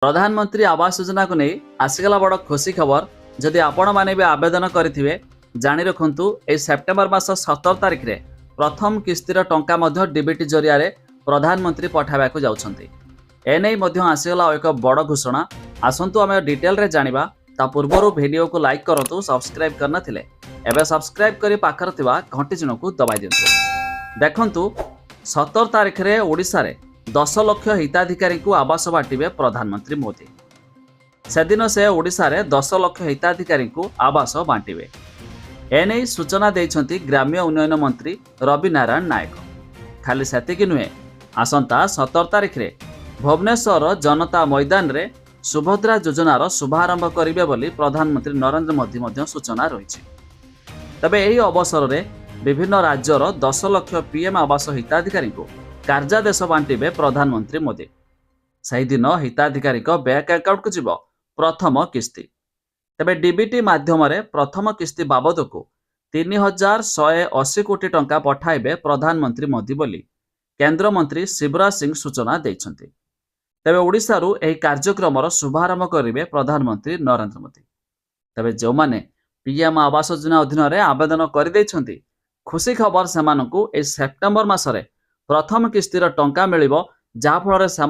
प्रधानमंत्री आवास योजना को नहीं आसीगला बड़ खुशी खबर जदि आपण माने भी आवेदन करिथिबे जानि रखंतु ए सेप्टेम्बर मास 17 तारिख रे प्रथम किस्तीर टंका मध्य डीबीटी जरिया रे प्रधानमंत्री पठाइबाकू जाउछंती। एनै मध्य आसीगला एक बड़ घोषणा। आसंतु आमे डिटेल रे जानिबा। ता पूर्वरु वीडियो को लाइक करंतु, सब्सक्राइब करना थिले एबे सब्सक्राइब करी पाखर थिबा घंटी चिन्ह को दबाई दियंतु। देखंतु 17 तारिख रे ओडिसा रे 10 लाख हिताधिकारी को आवास बांटे प्रधानमंत्री मोदी। से दिन से ओडिशा रे 10 लाख हिताधिकारी को आवास बांटे। एने सूचना देइछंती ग्राम्य उन्नयन मंत्री रवि नारायण नायक। खाली सेतिकी नुहे, आसंता 17 तारिख रे भुवनेश्वर जनता मैदान रे सुभद्रा योजनार शुभारंभ करिवे बोली प्रधानमंत्री नरेंद्र मोदी मध्य सूचना रही। तबे एही अवसर रे विभिन्न राज्यर 10 लाख पीएम आवास हिताधिकारी को कार्यादेश बांटे प्रधानमंत्री मोदी। सही दिन हिताधिकारी बैंक अकाउंट को जीव प्रथम किस्ती। तेबे डीबीटी माध्यम प्रथम किस्ती बाबद को 3180 कोटी टंका पठाइबे प्रधानमंत्री मोदी बोली केंद्र मंत्री शिवराज सिंह सूचना देइछंती। तेबे ओडिशारू एही कार्यक्रम शुभारंभ करिवे प्रधानमंत्री नरेंद्र मोदी। तेबे जो माने पीएम आवास योजना अधीन रे आवेदन करि दैछंती, खुशी खबर सेमानकू ए सेप्टेम्बर मासरे प्रथम किस्तीर टंका मिलिबो, जहाँफल से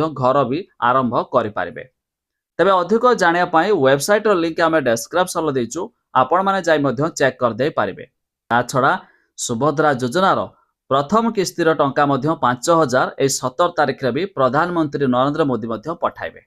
घर भी आरंभ करें। तेबे अधिक जानिया पाई वेबसाइट लिंक आम डिस्क्रिप्शन देचु, आपण माने जाई मध्य चेक कर दे पारिबे। ता छड़ा सुभद्रा योजनार प्रथम किस्तीर टंका 5000 17 तारिख रे भी प्रधानमंत्री नरेंद्र मोदी पठाइबे।